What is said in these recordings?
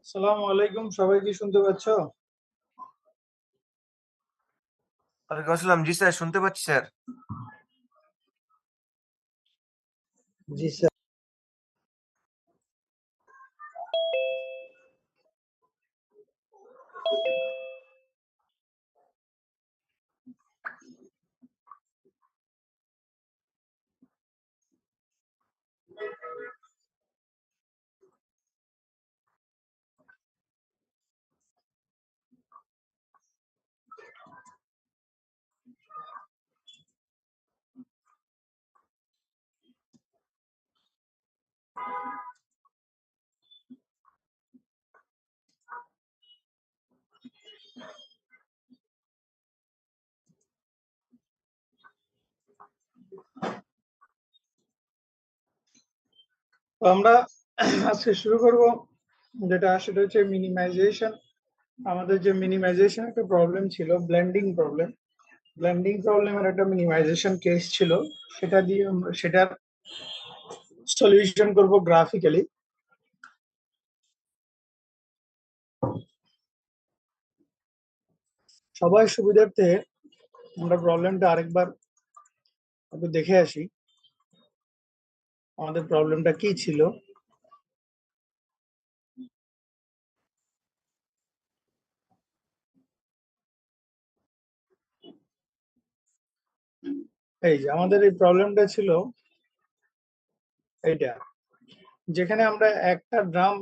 আসসালামু আলাইকুম, সবাই কি শুনতে পাচ্ছ? ওয়ালাইকুম আসসালাম। জি স্যার, শুনতে পাচ্ছি স্যার। জি স্যার। তো আমরা আজকে শুরু করব, সেটা হচ্ছে মিনিমাইজেশন। আমাদের যে মিনিমাইজেশন একটা প্রবলেম ছিল, ব্লেন্ডিং প্রবলেমের একটা মিনিমাইজেশন কেস ছিল। সেটার সলিউশন করব গ্রাফিক্যালি। সবাই সুবিধার্থে আমরা প্রবলেমটা আরেকবার একটু দেখে আসি, আমাদের প্রবলেমটা কি ছিল। এই যে আমাদের এই প্রবলেমটা ছিল এইটা, যেখানে আমরা একটা ড্রাম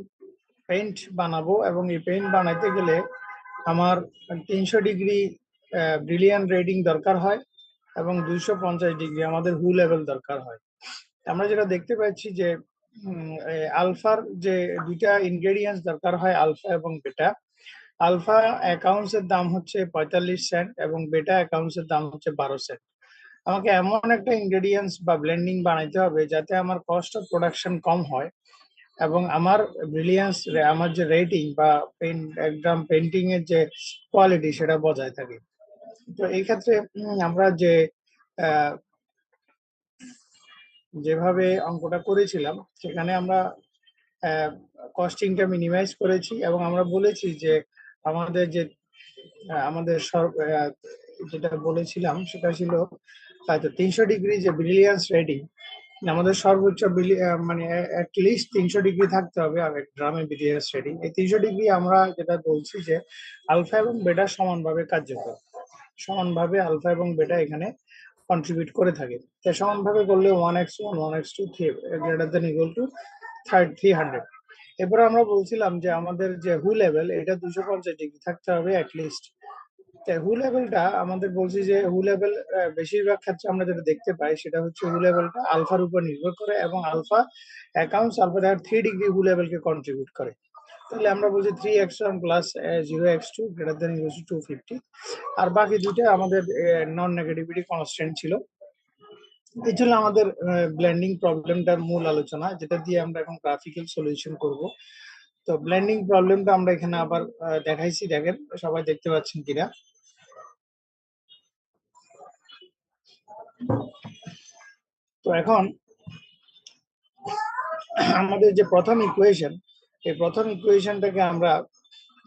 পেইন্ট বানাবো এবং এই পেইন্ট বানাইতে গেলে আমার 300 ডিগ্রি ব্রিলিয়ান রেটিং দরকার হয় এবং 250 ডিগ্রি আমাদের হু লেভেল দরকার হয়। আমরা যেটা দেখতে পাচ্ছি যে আলফার যে দুইটা ইনগ্রেডিয়েন্টস দরকার হয়, আলফা এবং বেটা। আলফা অ্যাকাউন্টস এর দাম হচ্ছে 45 সেন্ট এবং বেটা অ্যাকাউন্টস এর দাম হচ্ছে 12 সেন্ট। আমাকে এমন একটা ইনগ্রেডিয়েন্টস বা ব্লেন্ডিং বানাইতে হবে যাতে আমার কস্ট অফ প্রোডাকশন কম হয় এবং আমার ব্রিলিয়ান্স, আমার যে রেটিং বা একদম পেন্টিং এর যে কোয়ালিটি সেটা বজায় থাকে। তো এই ক্ষেত্রে আমরা যেভাবে অঙ্কটা করেছিলাম সেখানে আমরা কস্টিংটা মিনিমাইজ করেছি এবং আমরা বলেছি যে আমাদের যে যেটা বলেছিলাম সেটা ছিল হয়তো 300 ডিগ্রি যে ব্রিলিয়ান্স রেটিং, আমাদের সর্বোচ্চ মানে লিস্ট 300 ডিগ্রি থাকতে হবে আর এক ড্রামে ব্রিলিয়ান্স রেটিং। এই 300 ডিগ্রি আমরা যেটা বলছি যে আলফা এবং বেটা সমানভাবে কার্যকর, সমানভাবে আলফা এবং বেটা এখানে কন্ট্রিবিউট করে থাকে। তাই সমানভাবে করলে 1x1 1x2 greater than equal two 300। এরপর আমরা বলছিলাম যে আমাদের যে হু লেভেল এটা 250 ডিগ্রি থাকতে হবে অ্যাটলিস্ট। হু লেভেলটা আমাদের বলছি যে হু লেভেল বেশিরভাগ ক্ষেত্রে আমরা যেটা দেখতে পাই সেটা হচ্ছে হু লেভেলটা আলফার উপর নির্ভর করে এবং আলফা আলফা দেখা 3 ডিগ্রি হু লেভেলকে কন্ট্রিবিউট করে। তাহলে আমরা বলছি 3x1 plus 0x2 greater than equal two 250। আর বাকি দুইটা আমাদের নন নেগেটিভিটি কনস্ট্যান্ট ছিল। এই ছিল আমাদের ব্লেন্ডিং প্রবলেমটার মূল আলোচনা, যেটা দিয়ে আমরা এখন গ্রাফিক্যাল সলিউশন করব। তো ব্লেন্ডিং প্রবলেমটা আমরা এখানে আবার দেখাইছি, দেখেন সবাই দেখতে পাচ্ছেন কিনা। তো এখন আমাদের যে প্রথম ইকুয়েশন, এই প্রথম ইকুয়েশনটাকে আমরা,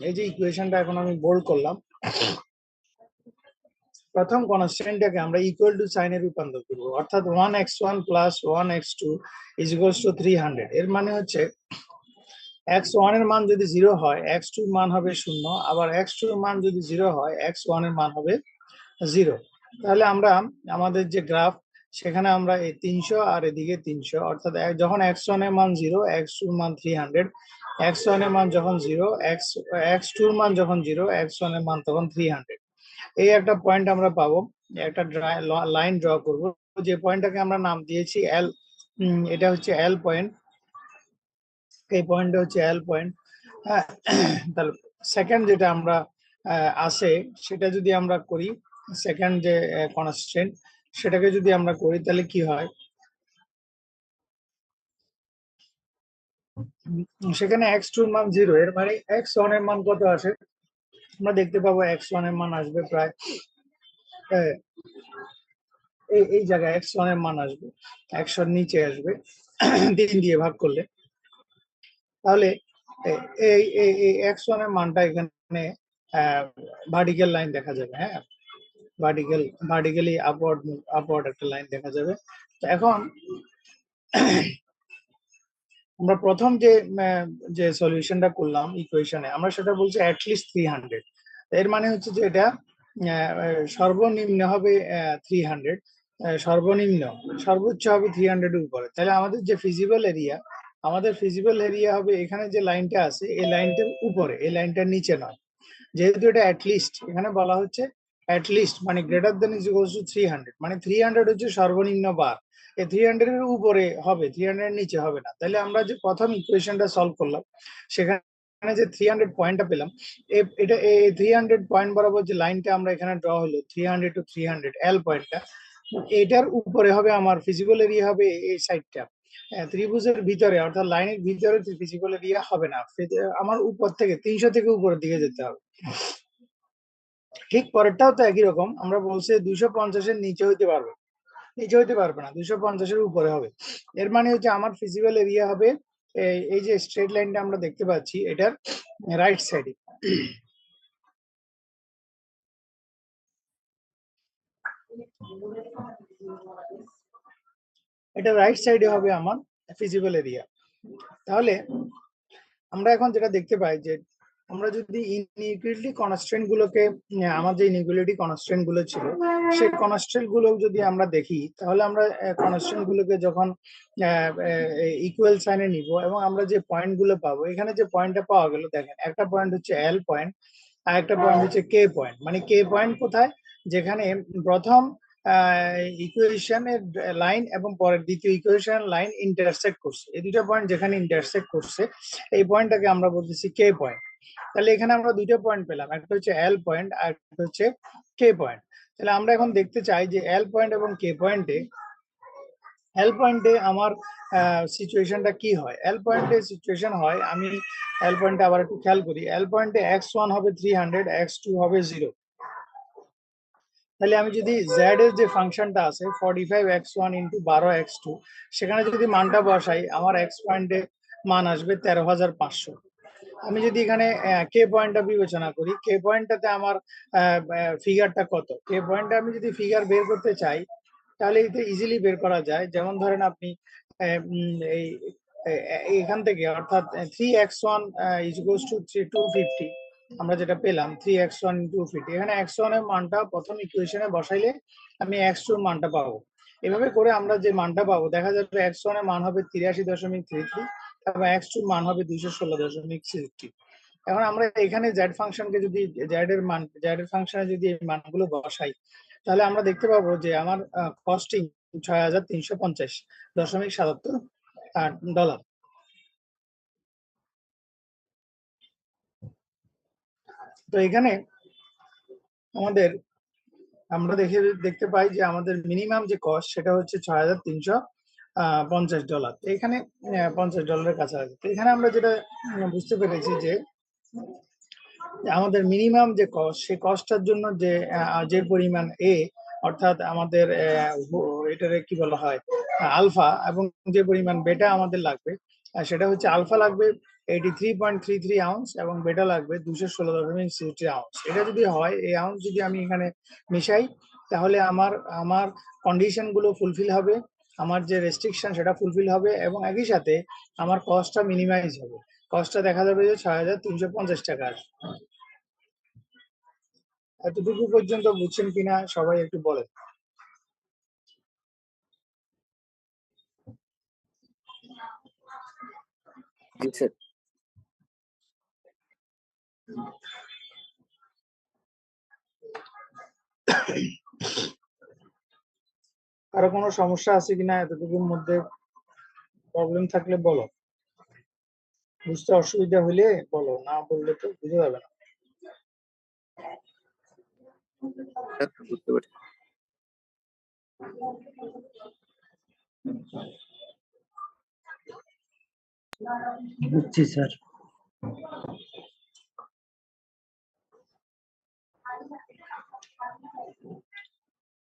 এই যে ইকুয়েশনটা এখন আমি বোল্ড করলাম, প্রথম কনস্ট্যান্টটাকে আমরা ইকুয়াল টু সাইনে রূপান্তর করব, অর্থাৎ 1x1 plus 1x2 is equals to 300। এর মানে হচ্ছে x1 এর মান যদি 0 হয় x2 এর মান হবে 0, আবার x2 এর মান যদি 0 হয় x1 এর মান হবে 0। তাহলে আমরা আমাদের যে গ্রাফ সেখানে আমরা এই 300 আর এদিকে 300, অর্থাৎ যখন x1 এর মান 0 x2 এর মান 300, x1 এর মান যখন 0 x2 এর মান যখন 0 x1 এর মান তখন 300। এই একটা পয়েন্ট আমরা পাবো, একটা লাইন ড্র করব, যে পয়েন্টটাকে আমরা নাম দিয়েছি এল। এটা হচ্ছে এল পয়েন্ট, এই পয়েন্টটা হচ্ছে এল পয়েন্ট। হ্যাঁ, তাহলে সেকেন্ড যেটা আমরা আছে সেটা যদি আমরা করি, সেকেন্ড যে কনস্ট্যান্ট সেটাকে যদি আমরা করি তাহলে কি হয়, সেখানে x2 এর মান 0, এর মানে x1 এর মান কত আসে, আমরা দেখতে পাবো x1 এর মান আসবে প্রায় এই জায়গায় x1 এর মান আসবে 100 নিচে আসবে 3 দিয়ে ভাগ করলে। তাহলে এই x1 এর মানটা এখানে ভার্টিক্যাল লাইন দেখা যাবে। হ্যাঁ, ভার্টিক্যালি আপওয়ার্ড একটা লাইন দেখা যাবে। তো এখন আমরা প্রথম যে সলিউশনটা করলাম ইকুয়েশনে, আমরা সেটা বলছি অ্যাটলিস্ট 300। এর মানে হচ্ছে যে এটা সর্বনিম্ন হবে 300, সর্বনিম্ন, সর্বোচ্চ হবে 300 এর উপরে। তাহলে আমাদের যে ফিজিবল এরিয়া হবে এখানে যে লাইনটা আছে এই লাইনটার উপরে, এই লাইনটার নিচে নয়। যেহেতু এটা অ্যাটলিস্ট, এখানে বলা হচ্ছে অ্যাটলিস্ট মানে greater than is equals to 300, মানে 300 হচ্ছে সর্বনিম্ন বার। এই 300 এর উপরে হবে, 300 এর নিচে হবে না। তাহলে আমরা যে প্রথম ইকুয়েশনটা সলভ করলাম সেখানে যে 300 পয়েন্টটা পেলাম, এটা এই 300 পয়েন্ট বরাবর যে লাইনটা আমরা এখানে ড্র হলো 300 টু 300 এল পয়েন্টটা, এটার উপরে হবে আমার ফিজিবল এরিয়া হবে এই সাইডটা। ত্রিভুজের ভিতরে অর্থাৎ লাইনের ভিতরে ফিজিবল এরিয়া হবে না, আমার উপর থেকে 300 থেকে উপরের দিকে যেতে হবে। ঠিক পরেরটাও তো একই রকম, আমরা বলছি 250 এর নিচে হইতে পারবে না, 250 এর উপরে হবে। এর মানে হচ্ছে আমার ফিজিবল এরিয়া হবে এই যে স্ট্রেট লাইনটা আমরা দেখতে পাচ্ছি এটার রাইট সাইডে। এটা রাইট সাইডে হবে আমার ফিজিবল এরিয়া। তাহলে আমরা এখন যেটা দেখতে পাই যে আমরা যদি ইনইকুয়ালিটি কনস্ট্রেন্ট গুলোকে, আমার যে ইনইকুয়ালিটি কনস্ট্রেন্ট গুলো ছিল সেই কনস্ট্রেন্ট গুলো যদি আমরা দেখি, তাহলে আমরা কনস্ট্রেন্ট গুলোকে যখন ইকুয়াল সাইনে নিব এবং আমরা যে পয়েন্ট গুলো পাবো, এখানে যে পয়েন্টটা পাওয়া গেল, দেখেন একটা পয়েন্ট হচ্ছে এল পয়েন্ট আর একটা পয়েন্ট হচ্ছে কে পয়েন্ট। মানে কে পয়েন্ট কোথায়, যেখানে প্রথম ইকুয়েশনের লাইন এবং পরের দ্বিতীয় ইকুয়েশনের লাইন ইন্টারসেক্ট করছে, এই দুটো পয়েন্ট যেখানে ইন্টারসেক্ট করছে এই পয়েন্টটাকে আমরা বলতেছি কে পয়েন্ট। তাহলে এখানে আমরা দুইটা পয়েন্ট পেলাম, একটা হচ্ছে এল পয়েন্ট আর একটা হচ্ছে কে পয়েন্ট। তাহলে আমরা এখন দেখতে চাই যে এল পয়েন্ট এবং কে পয়েন্টে, এল পয়েন্টে আমার সিচুয়েশনটা কি হয়। এল পয়েন্টে সিচুয়েশন হয়, আমি এল পয়েন্টে আবার একটু খেয়াল করি, এল পয়েন্টে x1 হবে 300, x2 হবে 0। তাহলে আমি যদি z এর যে ফাংশনটা আছে 45x1 ইন্টু 12x2, সেখানে যদি মানটা বসাই আমার x পয়েন্টে মান আসবে 13,500। আমি যদি এখানে কে পয়েন্টটা বিবেচনা করি, কে পয়েন্টটাতে আমার ফিগারটা কত, কে পয়েন্টে আমি যদি ফিগার বের করতে চাই তাহলে এটা ইজিলি বের করা যায়। যেমন ধরেন আপনি এই এখান থেকে অর্থাৎ 3x1 ইজ ইকুয়ালস টু 250, আমরা যেটা পেলাম 3x1 250, এখানে x1 এর মানটা প্রথম ইকুয়েশনে বসাইলে আমি x2 এর মানটা পাবো। এভাবে করে আমরা যে মানটা পাবো, দেখা যাবে x1 এর মান হবে 83.33 এবং x2 এর মান হবে 216.63। এখন আমরা এখানে z ফাংশনকে যদি z এর ফাংশনে যদি এই মানগুলো বসাই, তাহলে আমরা দেখতে পাবো যে আমার কস্টিং 6350.77 তো এখানে আমাদের আমরা দেখতে পাই যে আমাদের মিনিমাম যে কস্ট সেটা হচ্ছে $6,350। এখানে $50 কাছাকাছি। তো এখানে আমরা যেটা বুঝতে পেরেছি যে আমাদের মিনিমাম যে কস্ট, সেই কস্টটার জন্য যে পরিমাণ এ, অর্থাৎ আমাদের এটারে কি বলা হয় আলফা, এবং যে পরিমাণ বেটা আমাদের লাগবে সেটা হচ্ছে আলফা লাগবে 83.33 আউন্স এবং বেটা লাগবে 216.63 আউন্স। এটা যদি হয়, এই আউন্স যদি আমি এখানে মিশাই, তাহলে আমার কন্ডিশন গুলো ফুলফিল হবে, আমার যে রেস্ট্রিকশন সেটা ফুলফিল হবে এবং একই সাথে আমার কস্টটা মিনিমাইজ হবে। কস্টটা দেখা যাবে যে 6,350 টাকা আসবে। এতটুকু পর্যন্ত বুঝছেন কিনা সবাই একটু বলেন। জি স্যার। কারো কোনো সমস্যা আছে কিনা এতটুকুর মধ্যে? প্রবলেম থাকলে বলো, বুঝতে অসুবিধা হলে বলো, না বললে তো বুঝে যাবে না। বুঝতে পারছি। বুঝছি স্যার।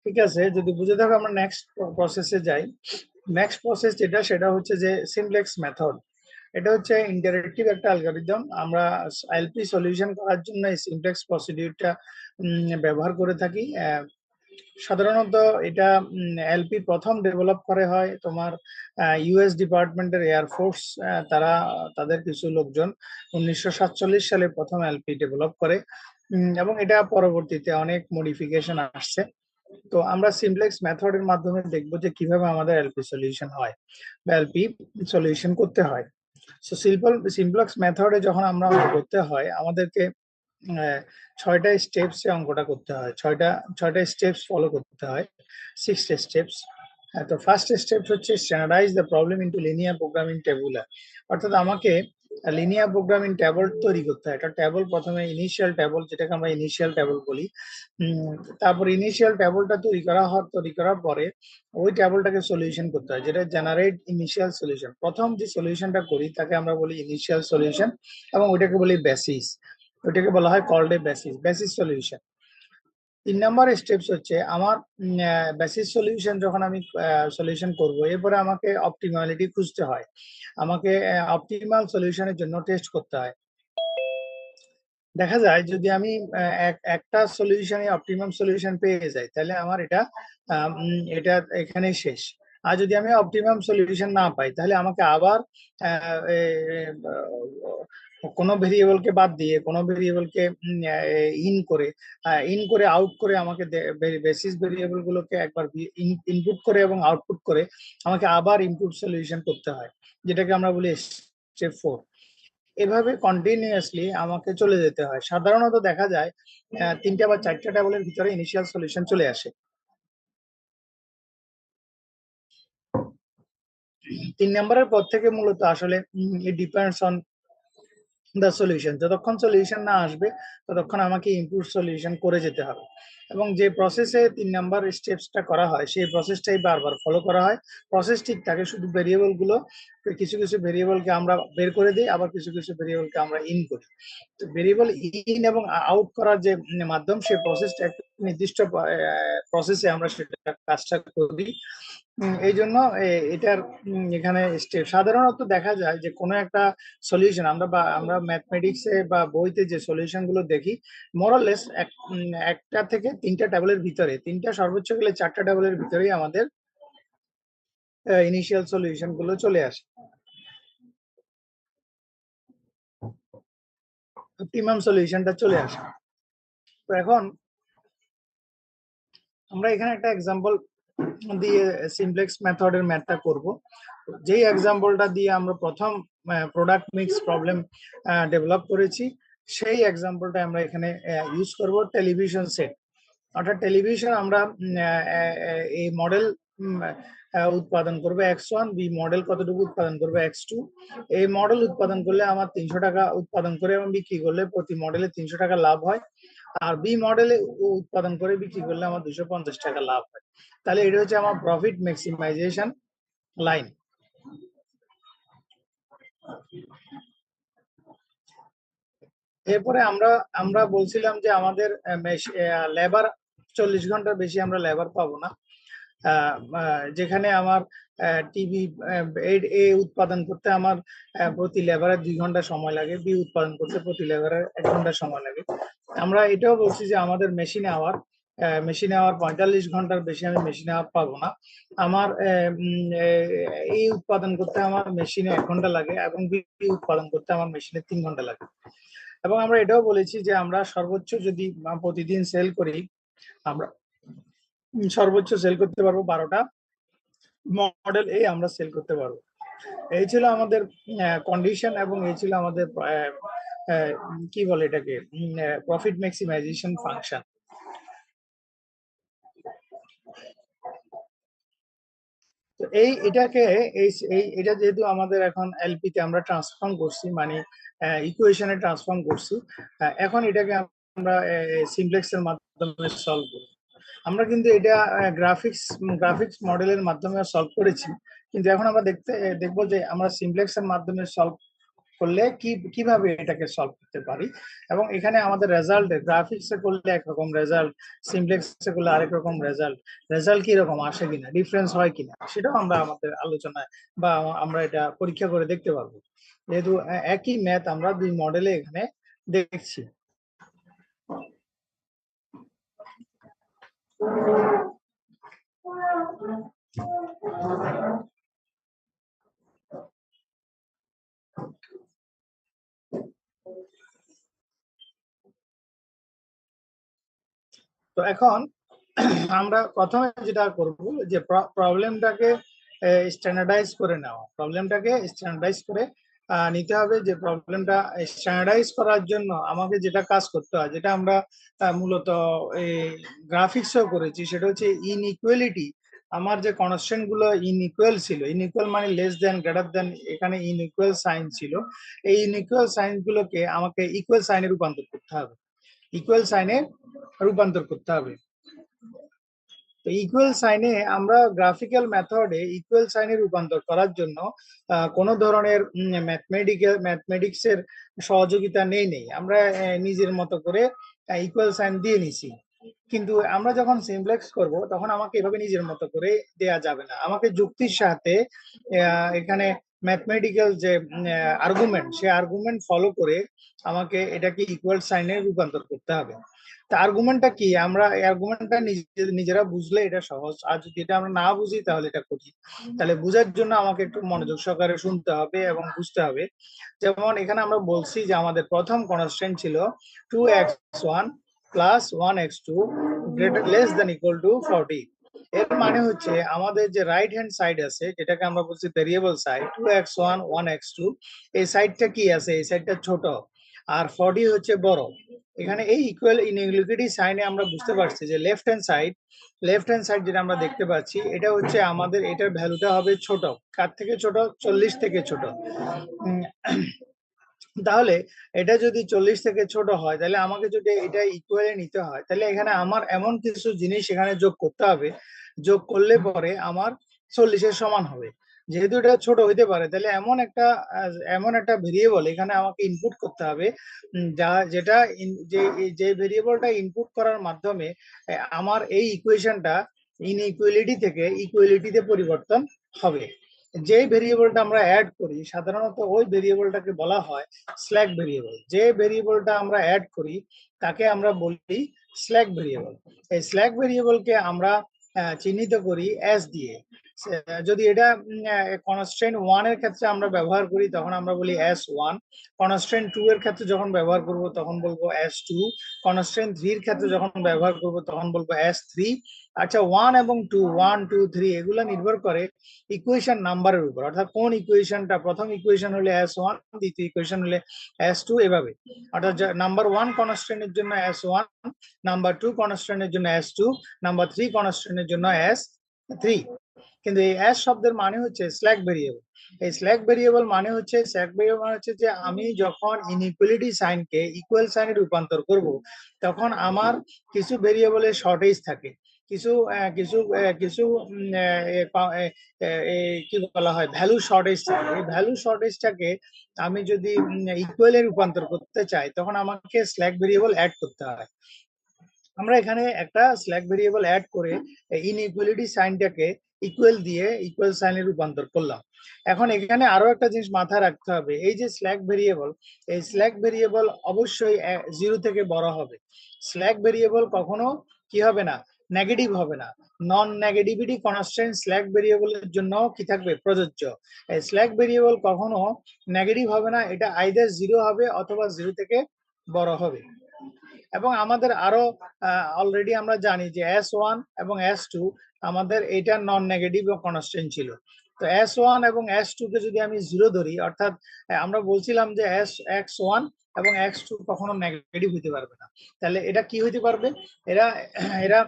ঠিক আছে, যদি বুঝে থাকো আমরা নেক্সট প্রসেসে যাই। নেক্সট প্রসেস যেটা, সেটা হচ্ছে যে সিমপ্লেক্স মেথড। এটা হচ্ছে ইন্টারেক্টিভ একটা অ্যালগরিদম। আমরা এলপি সলিউশন করার জন্য এই সিমপ্লেক্স প্রসিডিউরটা ব্যবহার করে থাকি। সাধারণত এটা এলপি প্রথম ডেভেলপ করে হয় তোমার ইউএস ডিপার্টমেন্টের এয়ারফোর্স, তারা তাদের কিছু লোকজন 1947 সালে প্রথম এলপি ডেভেলপ করে এবং এটা পরবর্তীতে অনেক মডিফিকেশন আসছে। তো আমরা সিমপ্লেক্স মেথডের মাধ্যমে দেখব যে কিভাবে আমাদের এলপি সলিউশন হয় বা এলপি সলিউশন করতে হয়। সো সিমপ্লেক্স মেথডে যখন আমরা অঙ্ক করতে হয় আমাদেরকে 6টা স্টেপসে অঙ্কটা করতে হয়, ছয়টা স্টেপস ফলো করতে হয়, 6টা স্টেপস। তো ফার্স্ট স্টেপ হচ্ছে standardise the problem into linear programming tabular, অর্থাৎ আমাকে লিনিয়ার প্রোগ্রামিং টেবল তৈরি করতে হয়। একটা টেবল, প্রথমে ইনিশিয়াল টেবল, যেটাকে আমরা ইনিশিয়াল টেবল বলি। তারপর ইনিশিয়াল টেবলটা তৈরি করার পরে ওই টেবলটাকে সলিউশন করতে হয়, যেটা জেনারেট ইনিশিয়াল সলিউশন। প্রথম যে সলিউশনটা করি তাকে আমরা বলি ইনিশিয়াল সলিউশন এবং ওইটাকে বলি বেসিস, ওইটাকে বলা হয় called a basis solution. 3 number steps হচ্ছে আমার বেসিস সলিউশন যখন আমি সলিউশন করব, এরপরে আমাকে অপটিমালিটি খুঁজতে হয়, আমাকে অপটিমাল সলিউশনের জন্য টেস্ট করতে হয়। দেখা যায় যদি আমি একটা সলিউশনে অপটিমাম সলিউশন পেয়ে যাই তাহলে আমার এটা এখানেই শেষ। আর যদি আমি অপটিমাম সলিউশন না পাই তাহলে আমাকে আবার কোনো ভেরিয়েবলকে বাদ দিয়ে কোনো ভেরিয়েবলকে ইন করে আউট করে আমাকে বেসিস ভেরিয়েবল গুলোকে একবার ইনপুট করে এবং আউটপুট করে আমাকে আবার ইনপুট সলিউশন করতে হয়, যেটাকে আমরা বলি স্টেপ 4। এভাবে কন্টিনিউয়াসলি আমাকে চলে যেতে হয়। সাধারণত দেখা যায় 3টা বা 4টা টেবলের ভিতরে ইনিশিয়াল সলিউশন চলে আসে। 3 নম্বরের পর থেকে মূলত আসলে it depends on the solution. যতক্ষণ সলিউশন না আসবে ততক্ষণ আমাকে ইনপুট সলিউশন করে যেতে হবে এবং যে প্রসেসে 3 নাম্বার স্টেপসটা করা হয় সেই প্রসেসটাই বারবার ফলো করা হয়। প্রসেস ঠিক থাকে, শুধু ভেরিয়েবল গুলো, কিছু ভেরিয়েবলকে আমরা বের করে দিই, আবার কিছু ভেরিয়েবলকে আমরা ইন করি। তো ভেরিয়েবল ইন এবং আউট করার যে মাধ্যম, সেই প্রসেসটা একটা নির্দিষ্ট প্রসেসে আমরা সেটা কাজটা করি। এই জন্য এটার এখানে স্টেপ সাধারণত দেখা যায় যে কোনো একটা সলিউশন আমরা ম্যাথমেটিক্সে বা বইতে যে সলিউশন গুলো দেখি মোরালেস একটা থেকে 3টা টেবিলের ভিতরে, 3টা সর্বোচ্চ গেলে 4টা টেবিলের ভিতরেই আমাদের ইনিশিয়াল সলিউশন গুলো চলে আসে, অপটিমাম সলিউশনটা চলে আসে। তো এখন আমরা এখানে একটা এক্সাম্পল দিয়ে সিমপ্লেক্স মেথডের ম্যাথটা করব। যেই এক্সাম্পলটা দিয়ে আমরা প্রথম প্রোডাক্ট মিক্স প্রবলেম ডেভেলপ করেছি সেই এক্সাম্পলটা আমরা এখানে ইউজ করব। টেলিভিশন সেট, অর্থাৎ টেলিভিশন আমরা এই মডেল উৎপাদন করবে x1, বি মডেল কতটুকু উৎপাদন করবে x2। এই মডেল উৎপাদন করলে আমার 300 টাকা উৎপাদন করে এবং বিক্রি করলে প্রতি মডেলে 300 টাকা লাভ হয়, আর বি মডেলে উৎপাদন করে বিক্রি করলে আমার 250 টাকা লাভ হয়। তাহলে এটা হচ্ছে আমার প্রফিট ম্যাক্সিমাইজেশন লাইন। এরপরে আমরা বলছিলাম যে আমাদের লেবার 40 ঘন্টার বেশি আমরা লেবার পাবো না। যেখানে আমার টিভি এ উৎপাদন করতে আমার প্রতি লেবারের 2 ঘন্টা সময় লাগে, বি উৎপাদন করতে প্রতি লেবারের 1 ঘন্টা সময় লাগে। আমরা এটাও বলছি যে আমাদের মেশিনে আওয়ার 45 ঘন্টার বেশি আমি মেশিনে আওয়ার পাবো না। আমার এই উৎপাদন করতে আমার মেশিনে 1 ঘন্টা লাগে এবং বি উৎপাদন করতে আমার মেশিনে 3 ঘন্টা লাগে। এবং আমরা এটাও বলেছি যে আমরা সর্বোচ্চ যদি প্রতিদিন সেল করি, আমরা সর্বোচ্চ সেল করতে পারবো 12টা মডেল আমরা সেল করতে পারবো। এই ছিল আমাদের কন্ডিশন এবং এই ছিল আমাদের কি বলে এটাকে প্রফিট ম্যাক্সিমাইজেশন ফাংশন। তো এটা যেহেতু আমাদের এখন এলপি তে আমরা ট্রান্সফর্ম করছি, মানে ইকুয়েশনে ট্রান্সফর্ম করছি, এখন এটাকে আমরা সিমপ্লেক্স এর মাধ্যমে সলভ করব। আমরা কিন্তু এটা গ্রাফিক্স মডেলের মাধ্যমে সলভ করেছি, কিন্তু এখন আমরা দেখবো যে আমরা সিমপ্লেক্স এর মাধ্যমে সলভ করলে কিভাবে এটাকে সলভ করতে পারি, এবং এখানে আমাদের রেজাল্ট গ্রাফিক্সে করলে একরকম রেজাল্ট, সিমপ্লেক্সে করলে আরেক রকম রেজাল্ট কি রকম আসে কিনা, ডিফারেন্স হয় কিনা, সেটাও আমরা আমাদের আলোচনায় বা আমরা এটা পরীক্ষা করে দেখতে পারবো, যেহেতু একই ম্যাথ আমরা দুই মডেলে এখানে দেখছি। তো এখন আমরা প্রথমে যেটা করব যে প্রবলেমটাকে স্ট্যান্ডার্ডাইজ করে নেওয়া, প্রবলেমটাকে স্ট্যান্ডার্ডাইজ করে নিতে হবে। যে প্রবলেমটা স্ট্যান্ডার্ডাইজ করার জন্য আমাকে যেটা কাজ করতে হয়, যেটা আমরা মূলত এই গ্রাফিক্সও করেছি, সেটা হচ্ছে ইনইকুয়ালিটি। আমার যে কনস্ট্যান্ট গুলো ইনইকুয়াল ছিল, ইনইকুয়াল মানে লেস দেন, গ্রেটার দেন, এখানে ইনইকুয়াল সাইন ছিল, এই ইনইকুয়াল সাইন গুলোকে আমাকে ইকুয়াল সাইনে রূপান্তর করতে হবে, ইকুয়াল সাইনে রূপান্তর করতে হবে। তো ইকুয়াল সাইনে আমরা গ্রাফিক্যাল মেথডে ইকুয়াল সাইনে রূপান্তর করার জন্য কোনো ধরনের ম্যাথমেটিক্সের সহযোগিতা নেই, আমরা নিজের মতো করে ইকুয়াল সাইন দিয়ে নিছি। কিন্তু আমরা যখন সিমপ্লেক্স করব তখন আমাকে এভাবে নিজের মতো করে দেয়া যাবে না, আমাকে যুক্তির সাথে এখানে ম্যাথমেটিক্যাল যে আর্গুমেন্ট, সেই আর্গুমেন্ট ফলো করে আমাকে এটাকে ইকুয়াল সাইনে রূপান্তর করতে হবে। তা আর্গুমেন্টটা কি, আমরা আর্গুমেন্টটা নিজেরা বুঝলে এটা সহজ, আর যদি এটা আমরা না বুঝি তাহলে এটা কঠিন। তাহলে বুঝার জন্য আমাকে একটু মনোযোগ সহকারে শুনতে হবে এবং বুঝতে হবে। যেমন এখানে আমরা বলছি যে আমাদের প্রথম কনস্ট্যান্ট ছিল 2x1 plus 1x2 greater less than equal two 40। এর মানে হচ্ছে আমাদের যে রাইট হ্যান্ড সাইড আছে, যেটাকে আমরা বলছি ভেরিয়েবল সাইড, 2x1 1x2, এই সাইডটা কি আছে, এই সাইডটা ছোট আর 40 হচ্ছে বড়। এখানে এই ইকুয়াল ইনইকুয়ালিটি সাইনে আমরা বুঝতে পারছি যে লেফট হ্যান্ড সাইড যেটা আমরা দেখতে পাচ্ছি, এটা হচ্ছে আমাদের, এটার ভ্যালুটা হবে ছোট। কার থেকে ছোট? 40 থেকে ছোট। তাহলে এটা যদি 40 থেকে ছোট হয়, তাহলে আমাকে যদি এটা ইকুয়ালে নিতে হয়, তাহলে এখানে আমার এমন কিছু জিনিস এখানে যোগ করতে হবে, যোগ করলে পরে আমার 40-এর সমান হবে। যেহেতু এটা ছোট হইতে পারে, তাহলে এমন একটা ভেরিয়েবল এখানে আমাকে ইনপুট করতে হবে, যেটা যে ভেরিয়েবলটা ইনপুট করার মাধ্যমে আমার এই ইকুয়েশনটা ইনইকুয়ালিটি থেকে ইকুয়ালিটিতে পরিবর্তন হবে। যে ভেরিয়েবলটা আমরা অ্যাড করি সাধারণত ওই ভেরিয়েবলটাকে বলা হয় স্ল্যাক ভেরিয়েবল। যে ভেরিয়েবলটা আমরা অ্যাড করি তাকে আমরা বলি স্ল্যাক ভেরিয়েবল। এই স্ল্যাক ভেরিয়েবলকে আমরা চিহ্নিত করি এস দিয়ে। যদি এটা কনস্ট্যান্ট 1 এর ক্ষেত্রে আমরা ব্যবহার করি তখন আমরা বলি S1, কনস্ট্যান্ট 2 এর ক্ষেত্রে যখন ব্যবহার করব তখন বলবো S2, কনস্ট্যান্ট 3 এর ক্ষেত্রে যখন ব্যবহার করব তখন বলবো S3। আচ্ছা, 1 এবং 2, 1 2 3 এগুলো নির্ভর করে ইকুয়েশন নাম্বারের উপর, অর্থাৎ কোন ইকুয়েশনটা, প্রথম ইকুয়েশন হলে S1, দ্বিতীয় ইকুয়েশন হলে S2, এভাবে। অর্থাৎ নাম্বার 1 কনস্ট্যান্টের জন্য S1, নাম্বার 2 কনস্ট্যান্টের জন্য S2, নাম্বার 3 কনস্ট্যান্টের জন্য S3। কিন্তু এই এস শব্দের মানে হচ্ছে স্ল্যাক ভেরিয়েবল। এই স্ল্যাক ভেরিয়েবল মানে হচ্ছে যে আমি যখন ইনইকুয়ালিটি সাইনকে ইকুয়াল সাইনে রূপান্তর করব তখন আমার কিছু ভেরিয়েবলের শর্টেজ থাকে, কিছু কিছু কিছু কি বলা হয়, ভ্যালু শর্টেজ থাকে। এই ভ্যালু শর্টেজটাকে আমি যদি ইকুয়ালে রূপান্তর করতে চাই তখন আমাকে স্ল্যাক ভেরিয়েবল অ্যাড করতে হয়। আমরা এখানে একটা স্ল্যাক ভেরিয়েবল অ্যাড করে ইনইকুয়ালিটি সাইনটাকে ইকুয়াল দিয়ে ইকুয়াল সাইনে রূপান্তর করলাম। এখন এখানে আরো একটা জিনিস মাথায় রাখতে হবে, এই যে স্ল্যাক ভেরিয়েবল, এই স্ল্যাক ভেরিয়েবল অবশ্যই 0 থেকে বড় হবে। স্ল্যাক ভেরিয়েবল কখনো কি হবে না, নেগেটিভ হবে না। নন নেগেটিভিটি কনস্ট্যান্ট স্ল্যাক ভেরিয়েবলের জন্য কি থাকবে, প্রযোজ্য। এই স্ল্যাক ভেরিয়েবল কখনো নেগেটিভ হবে না, এটা আইদার 0 হবে অথবা 0 থেকে বড় হবে। এবং আমাদের আরো অলরেডি আমরা জানি যে S1 এবং S2 আমাদের এটা নন নেগেটিভ কনস্ট্যান্ট ছিল। তো S1 এবং S2 কে যদি আমি 0 ধরি, অর্থাৎ আমরা বলছিলাম যে X1 এবং X2 কখনো নেগেটিভ হইতে পারবে না, তাহলে এটা কি হইতে পারবে, এরা এরা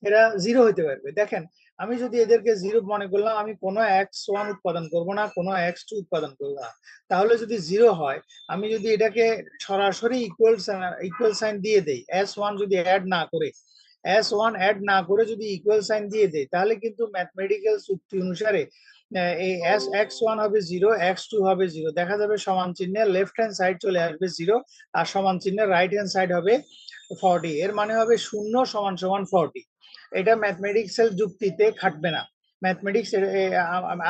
এরা 0 হইতে পারবে। দেখেন, আমি যদি এদেরকে 0 মনে করলাম, আমি কোনো X1 উৎপাদন করব না, কোনো X2 উৎপাদন করব না। তাহলে যদি 0 হয়, আমি যদি এটাকে সরাসরি ইকুয়াল সাইন দিয়ে দেই, S1 যদি অ্যাড না করে যদি ইকুয়াল সাইন দিয়ে দেই, তাহলে কিন্তু ম্যাথমেটিক্যাল যুক্তি অনুসারে এই x1 হবে 0, x2 হবে 0, দেখা যাবে সমান চিহ্নের লেফট হ্যান্ড সাইড চলে আসবে 0 আর সমান চিহ্নের রাইট হ্যান্ড সাইড হবে 40। এর মানে হবে 0 সমান সমান 40। এটা ম্যাথমেটিক্সের যুক্তিতে খাটবে না। ম্যাথমেটিক্স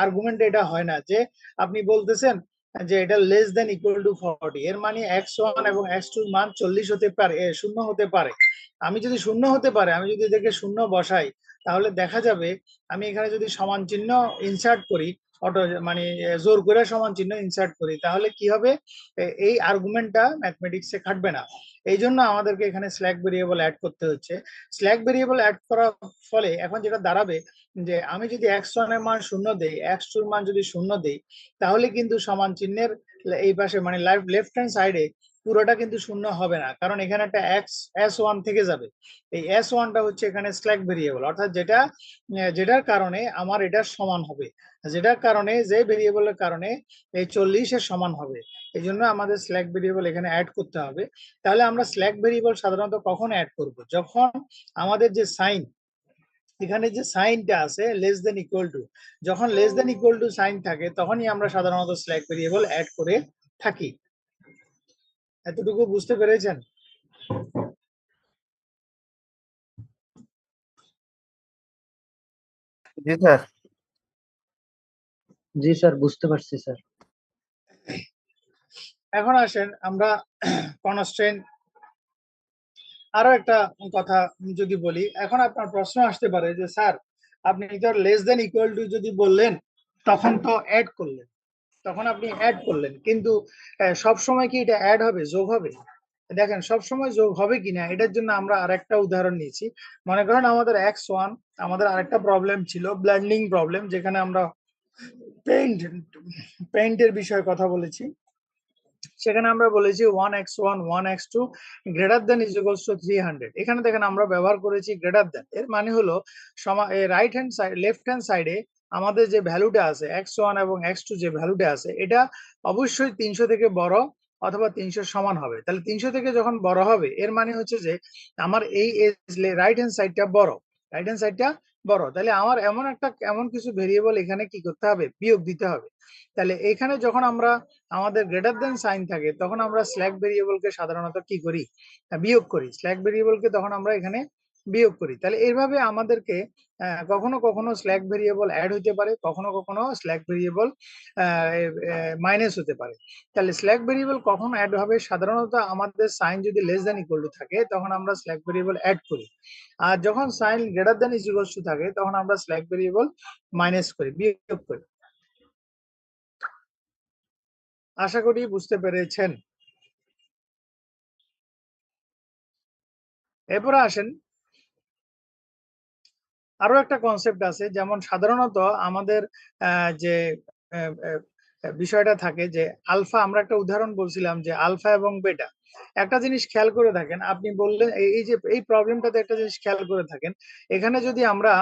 আর্গুমেন্ট এটা হয় না যে আপনি বলতেছেন যে এটা লেস দেন ইকুয়াল টু 40, এর মানে x1 এবং x2 এর মান 40 হতে পারে, 0 হতে পারে। আমি যদি 0 হতে পারে, আমি যদি এদেরকে 0 বসাই, তাহলে দেখা যাবে আমি এখানে যদি সমান চিহ্ন ইনসার্ট করি, অটো মানে জোর করে সমান চিহ্ন ইনসার্ট করি, তাহলে কি হবে, এই আর্গুমেন্টটা ম্যাথমেটিক্সে খাটবে না। এই জন্য আমাদেরকে এখানে স্ল্যাক ভেরিয়েবল অ্যাড করতে হচ্ছে। স্ল্যাক ভেরিয়েবল অ্যাড করার ফলে এখন যেটা দাঁড়াবে যে আমি যদি x1 এর মান 0 দেই, x2 এর মান যদি 0 দেই, তাহলে কিন্তু সমান চিহ্নের এই পাশে মানে লেফট হ্যান্ড সাইডে পুরোটা কিন্তু 0 হবে না, কারণ এখানে একটা s1 থেকে যাবে। এই s1টা হচ্ছে এখানে স্ল্যাক ভেরিয়েবল, অর্থাৎ যেটার কারণে আমার এটার সমান হবে, যেটার কারণে যে ভেরিয়েবলের কারণে এই 40 এর সমান হবে। এই জন্য আমাদের স্ল্যাক ভেরিয়েবল এখানে অ্যাড করতে হবে। তাহলে আমরা স্ল্যাক ভেরিয়েবল সাধারণত কখন অ্যাড করব, যখন আমাদের যে সাইন, এখানে যে সাইনটা আছে লেস দেন ইকুয়াল টু, যখন less than equal to sign থাকে তখনই আমরা সাধারণত স্ল্যাক ভেরিয়েবল অ্যাড করে থাকি। এতটুকু বুঝতে পেরেছেন? জি স্যার। জি স্যার, বুঝতে পারছি স্যার। এখন আসেন আমরা কনস্ট্রেন্ট আরো একটা কথা যদি বলি। এখন আপনার প্রশ্ন আসতে পারে যে স্যার আপনি তো লেস দেন ইকুয়াল টু যদি বললেন, তখন তো অ্যাড করলেন, তখন আপনি অ্যাড করলেন, কিন্তু সব সময় কি এটা অ্যাড হবে, যোগ হবে? দেখেন সব সময় যোগ হবে কিনা এটার জন্য আমরা আরেকটা উদাহরণ নিয়েছি। মনে করেন আমাদের x1, আমাদের আরেকটা প্রবলেম ছিল ব্লেন্ডিং প্রবলেম, যেখানে আমরা পেইন্টের বিষয়ে কথা বলেছি। সেখানে আমরা বলেছি 1x1 1x2 greater than is equals to 300। এখানে দেখেন আমরা ব্যবহার করেছি গ্রেটার দেন, এর মানে হলো right hand side left hand সাইডে আমাদের যে ভ্যালুটা আছে x1 এবং x2 যে ভ্যালুটা আছে, এটা অবশ্যই 300 থেকে বড় অথবা 300 সমান হবে। তাহলে 300 থেকে যখন বড় হবে, এর মানে হচ্ছে যে আমার এই রাইট হ্যান্ড সাইডটা বড়, রাইট হ্যান্ড সাইডটা বড়। তাহলে আমার এমন কিছু ভেরিয়েবল এখানে কি করতে হবে, বিয়োগ দিতে হবে। তাহলে এখানে যখন আমরা আমাদের গ্রেটার দেন সাইন থাকে, তখন আমরা স্ল্যাক ভেরিয়েবলকে সাধারণত কি করি, বিয়োগ করি। স্ল্যাক ভেরিয়েবলকে তখন আমরা এখানে বিয়োগ করি। তাহলে এইভাবে আমাদেরকে কখনো কখনো স্ল্যাক ভেরিয়েবল অ্যাড হতে পারে, কখনো কখনো স্ল্যাক ভেরিয়েবল মাইনাস হতে পারে। তাহলে স্ল্যাক ভেরিয়েবল কখন অ্যাড হবে, সাধারণত আমাদের সাইন যদি লেস দেন ইকুয়াল টু থাকে তখন আমরা স্ল্যাক ভেরিয়েবল অ্যাড করি, আর যখন sign greater than is equal to থাকে তখন আমরা স্ল্যাক ভেরিয়েবল মাইনাস করি, বিয়োগ করি। আশা করি বুঝতে পেরেছেন। এরপরে আসেন আরো একটা কনসেপ্ট আছে, যেমন সাধারণত আমাদের যে বিষয়টা থাকে যে আলফা, আমরা একটা উদাহরণ বলছিলাম যে আলফা এবং বেটা। একটা জিনিস খেয়াল করে থাকেন, আপনি বললেন এই যে এই প্রবলেমটাতে একটা জিনিস খেয়াল করে থাকেন, এখানে যদি আমরা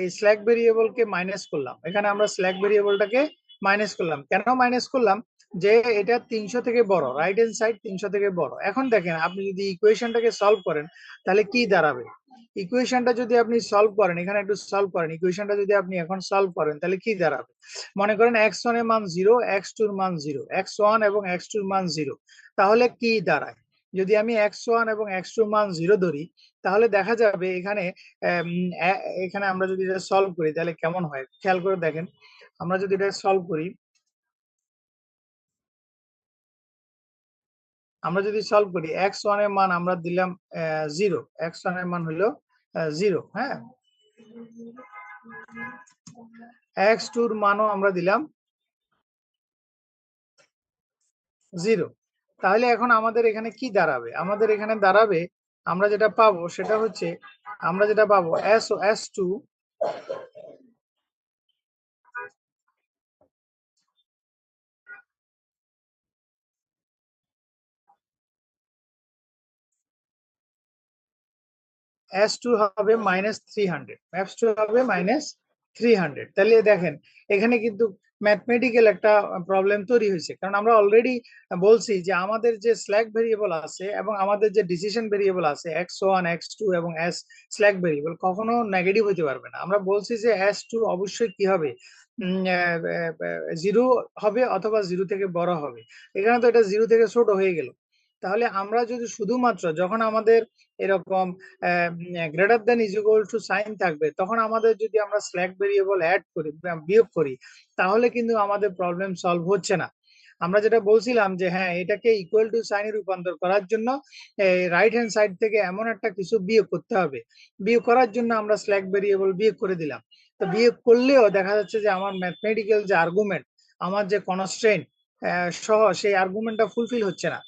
এই স্ল্যাক ভেরিয়েবলকে মাইনাস করলাম, এখানে আমরা স্ল্যাক ভেরিয়েবলটাকে মাইনাস করলাম, কেন মাইনাস করলাম, যে এটা 300 থেকে বড়, রাইট হ্যান্ড সাইড 300 থেকে বড়। এখন দেখেন আপনি যদি ইকুয়েশনটাকে সলভ করেন তাহলে কি দাঁড়াবে, ইকুয়েশনটা যদি আপনি সলভ করেন, এখানে একটু সলভ করেন, ইকুয়েশনটা যদি আপনি এখন সলভ করেন তাহলে কি দাঁড়াবে, মনে করেন x1 এর মান 0, x2 এর মান 0, x1 এবং x2 এর মান 0, তাহলে কি দাঁড়ায়, যদি আমি x1 এবং x2 এর মান 0 ধরি, তাহলে দেখা যাবে এখানে এখানে আমরা যদি এটা সলভ করি তাহলে কেমন হয় খেয়াল করে দেখেন। আমরা যদি এটা সলভ করি, আমরা যদি সলভ করি x1 এর মান আমরা দিলাম 0, x1 এর মান হলো 0, হ্যাঁ, x2 এর মানও আমরা দিলাম 0। তাহলে এখন আমাদের এখানে কি দাঁড়াবে, আমাদের এখানে দাঁড়াবে, আমরা যেটা পাবো সেটা হচ্ছে, আমরা যেটা পাবো s2 হবে -300, s2 হবে -300। তাহলে দেখেন এখানে কিন্তু ম্যাথমেটিক্যাল একটা প্রবলেম তৈরি হয়েছে, কারণ আমরা অলরেডি বলছি যে আমাদের যে স্ল্যাক ভেরিয়েবল আছে এবং আমাদের যে ডিসিশন ভেরিয়েবল আছে x1 x2 এবং s স্ল্যাক ভেরিয়েবল কখনো নেগেটিভ হতে পারবে না। আমরা বলছি যে s2 অবশ্যই কি হবে, জিরো হবে অথবা জিরো থেকে বড় হবে। এখানে তো এটা জিরো থেকে ছোট হয়ে গেল। তাহলে আমরা যদি শুধুমাত্র যখন আমাদের এরকম greater than is equal to sign থাকবে, তখন আমাদের যদি আমরা স্ল্যাক ভেরিয়েবল অ্যাড করি বিয়োগ করি, তাহলে কিন্তু আমাদের প্রবলেম সলভ হচ্ছে না। আমরা যেটা বলছিলাম যে হ্যাঁ, এটাকে ইকুয়াল টু সাইনে রূপান্তর করার জন্য রাইট হ্যান্ড সাইড থেকে এমন একটা কিছু বিয়োগ করতে হবে। বিয়োগ করার জন্য আমরা স্ল্যাক ভেরিয়েবল বিয়োগ করে দিলাম। তো বিয়োগ করলেও দেখা যাচ্ছে যে আমার ম্যাথমেটিক্যাল যে আর্গুমেন্ট, আমার যে কনস্ট্রেন্ট সহ সেই আর্গুমেন্টটা ফুলফিল হচ্ছে না।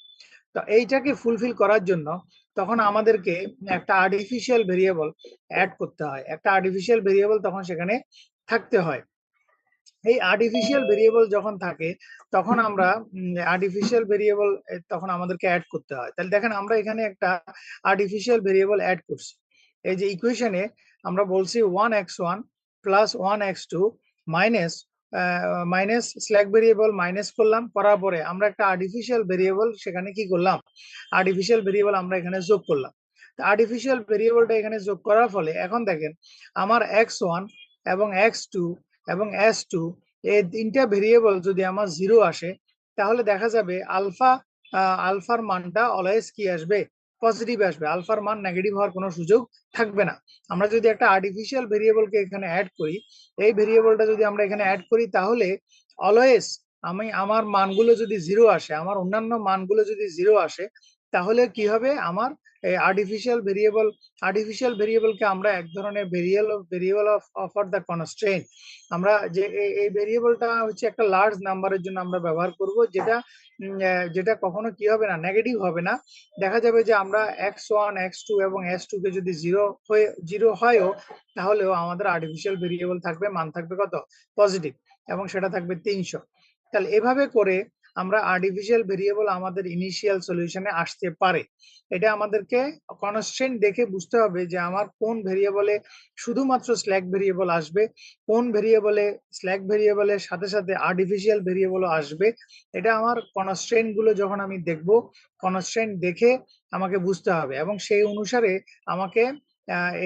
তো এইটাকে ফুলফিল করার জন্য তখন আমাদেরকে একটা আর্টিফিশিয়াল ভেরিয়েবল অ্যাড করতে হয়, একটা আর্টিফিশিয়াল ভেরিয়েবল তখন সেখানে থাকতে হয়। এই আর্টিফিশিয়াল ভেরিয়েবল যখন থাকে তখন আমরা আর্টিফিশিয়াল ভেরিয়েবল তখন আমাদেরকে অ্যাড করতে হয়। তাহলে দেখেন আমরা এখানে একটা আর্টিফিশিয়াল ভেরিয়েবল অ্যাড করছি। এই যে ইকুয়েশনে আমরা বলছি 1x1 plus 1x2 minus minus slack variable minus করলাম, করার পরে আমরা একটা আর্টিফিশিয়াল ভেরিয়েবল সেখানে কি করলাম, আর্টিফিশিয়াল ভেরিয়েবল আমরা এখানে যোগ করলাম। আর্টিফিশিয়াল ভেরিয়েবলটা এখানে যোগ করার ফলে এখন দেখেন আমার x1 এবং x2 এবং s2 এই তিনটা ভেরিয়েবল যদি আমার জিরো আসে, তাহলে দেখা যাবে আলফার মানটা অলওয়েজ কি আসবে, পজিটিভ আসবে। আলফার মান নেগেটিভ হওয়ার কোনো সুযোগ থাকবে না। আমরা যদি একটা আর্টিফিশিয়াল ভেরিয়েবলকে এখানে অ্যাড করি, এই ভেরিয়েবলটা যদি আমরা এখানে অ্যাড করি, তাহলে অলওয়েজ আমার মানগুলো যদি জিরো আসে, আমার অন্যান্য মানগুলো যদি জিরো আসে, তাহলে কি হবে, আমার আর্টিফিশিয়াল ভেরিয়েবলকে আমরা এক ধরনের ভেরিয়েবল অফ দ্য কনস্ট্রেন্ট, আমরা যে এই ভেরিয়েবলটা হচ্ছে একটা লার্জ নাম্বারের জন্য আমরা ব্যবহার করব, যেটা কখনো কি হবে না, নেগেটিভ হবে না। দেখা যাবে যে আমরা x1 x2 এবং s2 কে যদি জিরো হয়ও, তাহলেও আমাদের আর্টিফিশিয়াল ভেরিয়েবল থাকবে, মান থাকবে কত, পজিটিভ, এবং সেটা থাকবে 300। তাহলে এভাবে করে আমরা আর্টিফিশিয়াল ভেরিয়েবল আমাদের ইনিশিয়াল সলিউশনে আসতে পারে। এটা আমাদেরকে কনস্ট্রেন্ট দেখে বুঝতে হবে যে আমার কোন ভেরিয়েবলে শুধুমাত্র স্ল্যাক ভেরিয়েবল আসবে, কোন ভেরিয়েবলে স্ল্যাক ভেরিয়েবলের সাথে সাথে আর্টিফিশিয়াল ভেরিয়েবলও আসবে। এটা আমার কনস্ট্রেন্ট গুলো যখন আমি দেখব, কনস্ট্রেন্ট দেখে আমাকে বুঝতে হবে, এবং সেই অনুসারে আমাকে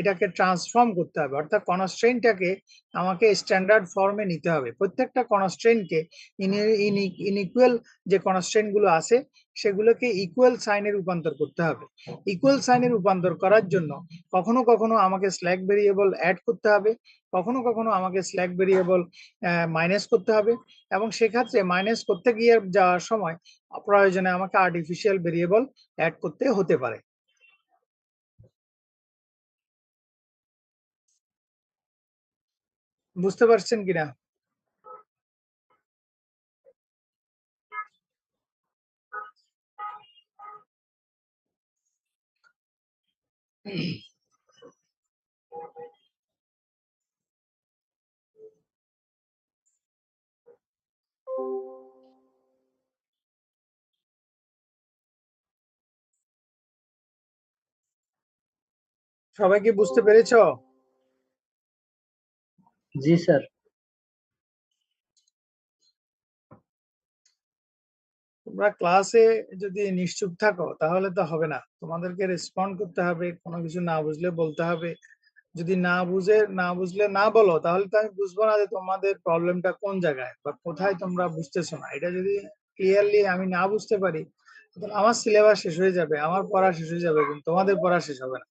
এটাকে ট্রান্সফর্ম করতে হবে, অর্থাৎ কনস্ট্রেন্টটাকে আমাকে স্ট্যান্ডার্ড ফর্মে নিতে হবে। প্রত্যেকটা কনস্ট্রেন্টকে ইনইকুয়াল যে কনস্ট্রেন্ট গুলো আছে সেগুলোকে ইকুয়াল সাইনে রূপান্তর করতে হবে। ইকুয়াল সাইনে রূপান্তর করার জন্য কখনো কখনো আমাকে স্ল্যাক ভেরিয়েবল অ্যাড করতে হবে, কখনো কখনো আমাকে স্ল্যাক ভেরিয়েবল মাইনাস করতে হবে, এবং সেক্ষেত্রে মাইনাস করতে গিয়ে যাওয়ার সময় প্রয়োজনে আমাকে আর্টিফিশিয়াল ভেরিয়েবল অ্যাড করতে হতে পারে। বুঝতে পারছেন কিনা? সবাই কি বুঝতে পেরেছো? জি স্যার। তোমরা ক্লাসে যদি নিশ্চুপ থাকো তাহলে তো হবে না, তোমাদেরকে রেসপন্ড করতে হবে, কোনো কিছু না বুঝলে বলতে হবে। যদি না বুঝলে না বলো, তাহলে তো আমি বুঝবো না যে তোমাদের প্রবলেমটা কোন জায়গায় বা কোথায় তোমরা বুঝতেছো না। এটা যদি ক্লিয়ারলি আমি না বুঝতে পারি, তাহলে আমার সিলেবাস শেষ হয়ে যাবে, আমার পড়া শেষ হয়ে যাবে, কিন্তু তোমাদের পড়া শেষ হবে না,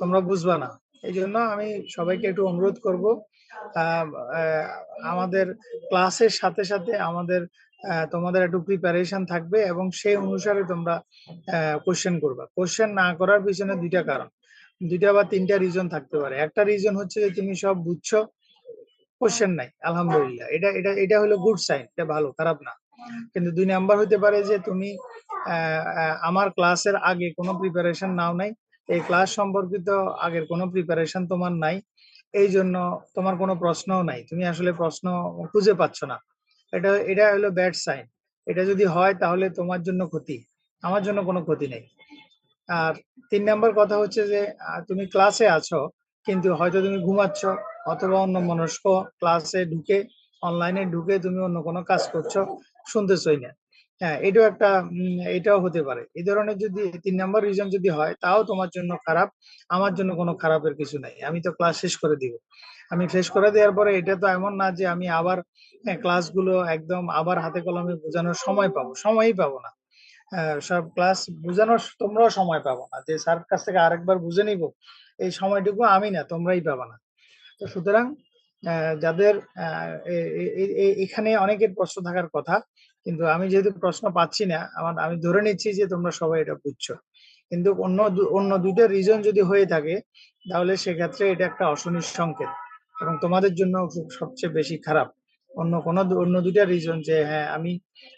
তোমরা বুঝবা না। এই জন্য আমি সবাইকে একটু অনুরোধ করব, আমাদের ক্লাসের সাথে সাথে তোমাদের একটু প্রিপারেশন থাকবে, এবং সেই অনুসারে তোমরা কোশ্চেন করবা। কোশ্চেন না করার পিছনে দুইটা বা তিনটা রিজন থাকতে পারে। একটা রিজন হচ্ছে যে তুমি সব বুঝছো, কোশ্চেন নাই, আলহামদুলিল্লাহ, এটা হলো গুড সাইন, এটা ভালো, খারাপ না। কিন্তু 2 নাম্বার হতে পারে যে তুমি আমার ক্লাসের আগে কোনো প্রিপারেশন নাও নাই, এই ক্লাস সম্পর্কিত আগের কোনো প্রিপারেশন তোমার নাই, এই জন্য তোমার কোনো প্রশ্নও নাই, তুমি আসলে প্রশ্ন খুঁজে পাচ্ছ না। এটা হলো ব্যাড সাইন। এটা যদি হয় তাহলে তোমার জন্য ক্ষতি, আমার জন্য কোনো ক্ষতি নেই। আর 3 নাম্বার কথা হচ্ছে যে তুমি ক্লাসে আছো, কিন্তু হয়তো তুমি ঘুমাচ্ছ, অথবা অন্য মনস্ক ক্লাসে ঢুকে, অনলাইনে ঢুকে তুমি অন্য কোনো কাজ করছো, শুনতেছই না। হ্যাঁ, এটাও হতে পারে। এই ধরনের যদি 3 নাম্বার রিজন যদি হয়, তাও তোমার জন্য খারাপ, আমার জন্য কোনো খারাপের কিছু নাই, আমি তো ক্লাস শেষ করে দিব। আমি শেষ করে দেওয়ার পরে এটা তো এমন না যে আমি আবার ক্লাসগুলো একদম আবার হাতে কলমে বোঝানোর সময় পাবো, সময়ই পাবো না। সব ক্লাস বোঝানোর তোমরাও সময় পাবো না, যে স্যার কাছ থেকে আরেকবার বুঝে নিব, এই সময়টুকু আমি না তোমরাই পাবা না। তো সুতরাং যাদের এখানে অনেকের প্রশ্ন থাকার কথা, কিন্তু আমি যেহেতু প্রশ্ন পাচ্ছি না, আমি ধরে নিচ্ছি যে তোমরা সবাই এটা বুঝছো। কিন্তু অন্য দুইটা রিজন যদি হয়ে থাকে, তাহলে সেক্ষেত্রে এটা একটা অশনির সংকেত, এবং তোমাদের জন্য সবচেয়ে বেশি খারাপ। অন্য দুইটা রিজন, যে হ্যাঁ আমি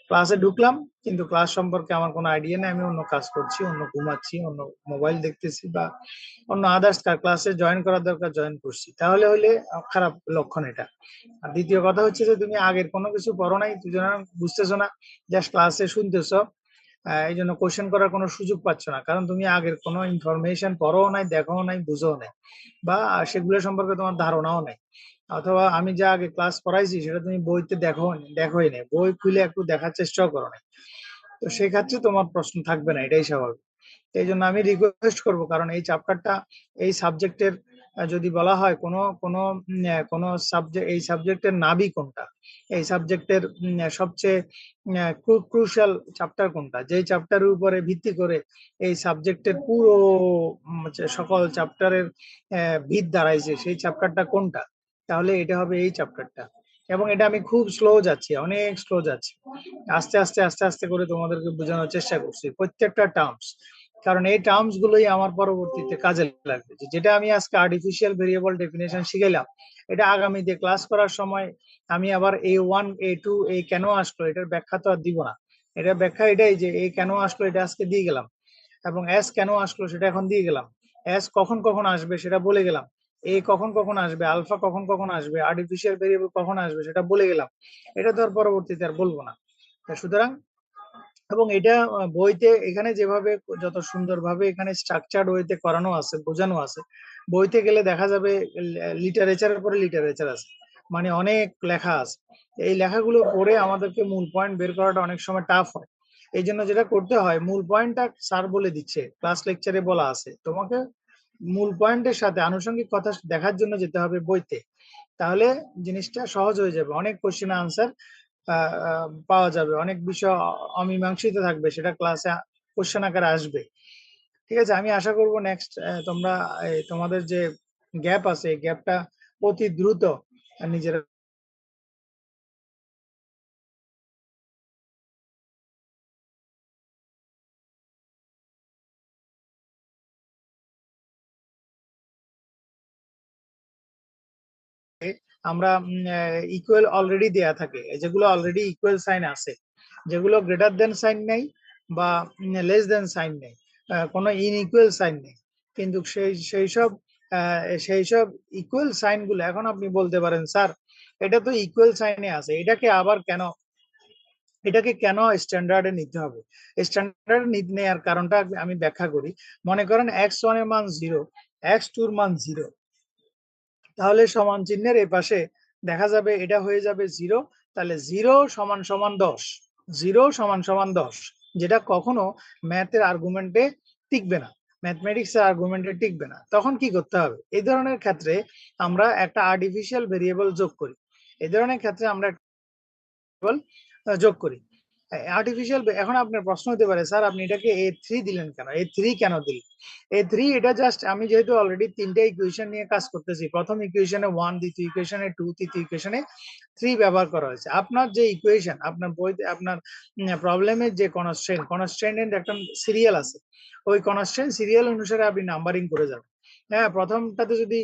ক্লাসে ঢুকলাম কিন্তু ক্লাস সম্পর্কে আমার কোনো আইডিয়া নেই, আমি অন্য কাজ করছি, অন্য ঘুমাচ্ছি, অন্য মোবাইল দেখতেছি, বা অন্য আদার্স ক্লাসে জয়েন করার দরকার জয়েন করছি, তাহলে হইলে খারাপ লক্ষণ এটা। আর দ্বিতীয় কথা হচ্ছে যে তুমি আগের কোনো কিছু পড়ো নাই, দুজনে বুঝতেছো না, জাস্ট ক্লাসে শুনতেছো, এই জন্য কোশ্চেন করার কোনো সুযোগ পাচ্ছ না, কারণ তুমি আগের কোনো ইনফরমেশন পড়ো নাই, দেখো নাই, বুঝো নাই, বা সেগুলো সম্পর্কে তোমার ধারণাও নেই। অথবা আমি যা আগে ক্লাস করাইছি সেটা তুমি বইতে দেখোই নাই, বই খুলে একটু দেখার চেষ্টাও করো নাই। তো সেক্ষেত্রে তোমার প্রশ্ন থাকবে না, এটাই স্বাভাবিক। এই জন্য আমি রিকোয়েস্ট করব, কারণ এই চ্যাপ্টারটা, এই সাবজেক্টের যদি বলা হয় কোনো সাবজেক্ট, এই সাবজেক্টের নাভি কোনটা, এই সাবজেক্টের সবচেয়ে ক্রুশাল চ্যাপ্টার কোনটা, যেই চ্যাপ্টারের উপরে ভিত্তি করে এই সাবজেক্টের পুরো সকল চ্যাপ্টারের ভিত দাঁড়াইছে, সেই চ্যাপ্টারটা কোনটা, তাহলে এটা হবে এই চ্যাপ্টারটা। এবং এটা আমি খুব স্লো যাচ্ছি, অনেক স্লো যাচ্ছি, আস্তে আস্তে আস্তে আস্তে করে তোমাদেরকে বোঝানোর চেষ্টা করছি প্রত্যেকটা টার্মস, কারণ এই টার্মস গুলোই আমার পরবর্তীতে কাজে লাগবে। যেটা আমি আজকে আর্টিফিশিয়াল ভেরিয়েবল ডেফিনেশন শিখাইলাম, এটা আগামীতে ক্লাস করার সময় আমি আবার A1 A2 এই কেন আসলো এটার ব্যাখ্যা তো আর দিব না। এটা ব্যাখ্যা এটাই যে এই কেন আসলো এটা আজকে দিয়ে গেলাম, এবং এস কেন আসলো সেটা এখন দিয়ে গেলাম, এস কখন কখন আসবে সেটা বলে গেলাম, এ কখন কখন আসবে, আলফা কখন কখন আসবে, আর্টিফিশিয়াল ভেরিয়েবল কখন আসবে সেটা বলে গেলাম। এটা তো আর পরবর্তীতে আর বলবো না। সুতরাং, এবং এটা বইতে এখানে যেভাবে যত সুন্দরভাবে এখানে স্ট্রাকচার্ড ওয়েতে করানো আছে, বোঝানো আছে, বইতে গেলে দেখা যাবে লিটারেচারের পরে লিটারেচার আছে, মানে অনেক লেখা আছে। এই লেখাগুলো পড়ে আমাদেরকে মূল পয়েন্ট বের করাটা অনেক সময় টাফ হয়। এই জন্য যেটা করতে হয়, মূল পয়েন্টটা স্যার বলে দিচ্ছে, ক্লাস লেকচারে বলা আছে, তোমাকে মূল পয়েন্টের সাথে আনুষঙ্গিক কথা দেখার জন্য যেতে হবে বইতে, তাহলে জিনিসটা সহজ হয়ে যাবে। অনেক কোশ্চেন আনসার পাওয়া যাবে, অনেক বিষয় অমীমাংসিত থাকবে, সেটা ক্লাসে কোশ্চেন আকারে আসবে। ঠিক আছে, আমি আশা করব নেক্সট তোমরা তোমাদের যে গ্যাপ আছে এই গ্যাপটা অতি দ্রুত নিজেরা আমরা ইকুয়াল অলরেডি দেয়া থাকে, যেগুলো অলরেডি ইকুয়াল সাইন আছে, যেগুলো গ্রেটার দেন সাইন নেই বা লেস দেন সাইন নেই, কোনো ইনইকুয়াল সাইন নেই, কিন্তু সেই সব ইকুয়াল সাইন গুলো এখন আপনি বলতে পারেন স্যার এটা তো ইকুয়াল সাইনে আছে, এটাকে কেন স্ট্যান্ডার্ডে নিতে হবে। স্ট্যান্ডার্ড নেওয়ার কারণটা আমি ব্যাখ্যা করি। মনে করেন x1 এর মান 0, x2 এর মান 0, তাহলে সমান চিহ্নের এই পাশে দেখা যাবে এটা হয়ে যাবে 0, তাহলে 0 সমান সমান 10, 0 সমান সমান 10, যেটা কখনো ম্যাথের আর্গুমেন্টে টিকবে না, ম্যাথমেটিক্স এর আর্গুমেন্টে টিকবে না। তখন কি করতে হবে, এই ধরনের ক্ষেত্রে আমরা একটা আর্টিফিশিয়াল ভেরিয়েবল যোগ করি, এই ধরনের ক্ষেত্রে আমরা যোগ করি আর্টিফিশিয়াল। এখন আপনার প্রশ্ন হতে পারে স্যার আপনি এটাকে A3 দিলেন কেন, A3 কেন দিলেন? A3 এটা জাস্ট আমি যেহেতু অলরেডি তিনটা ইকুয়েশন নিয়ে কাজ করতেছি, প্রথম ইকুয়েশনে 1, দ্বিতীয় ইকুয়েশনে 2, তৃতীয় ইকুয়েশনে 3 ব্যবহার করা হয়েছে। আপনার যে ইকুয়েশন আপনার বইতে, আপনার প্রবলেমের যে কনস্ট্রেন্ট একটা সিরিয়াল আছে, ওই কনস্ট্রেন্ট সিরিয়াল অনুসারে আপনি নাম্বারিং করে যাবেন। হ্যাঁ, প্রথমটাতে যদি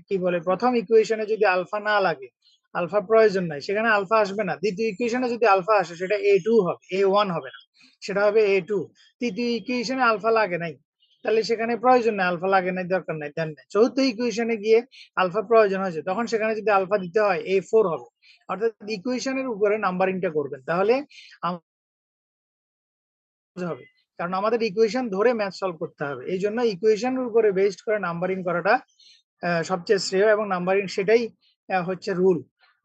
কি বলে, প্রথম ইকুয়েশনে যদি আলফা না লাগে, আলফা প্রয়োজন নাই, সেখানে আলফা আসবে না। দ্বিতীয় ইকুয়েশনে যদি আলফা আসে সেটা A2 হবে, A1 হবে না, সেটা হবে A2। তৃতীয় ইকুয়েশনে আলফা লাগে নাই, তাহলে সেখানে প্রয়োজন নাই, আলফা লাগে নাই, দরকার নাই, দেন নাই। চতুর্থ ইকুয়েশনে গিয়ে আলফা প্রয়োজন হয়েছে, তখন সেখানে যদি আলফা দিতে হয় A4 হবে। অর্থাৎ ইকুয়েশনের উপরে নাম্বারিংটা করবেন, তাহলে হবে, কারণ আমাদের ইকুয়েশন ধরে ম্যাথ সলভ করতে হবে। এই জন্য ইকুয়েশনের উপরে বেসড করে নাম্বারিং করাটা সবচেয়ে শ্রেয়, এবং নাম্বারিং সেটাই হচ্ছে রুল।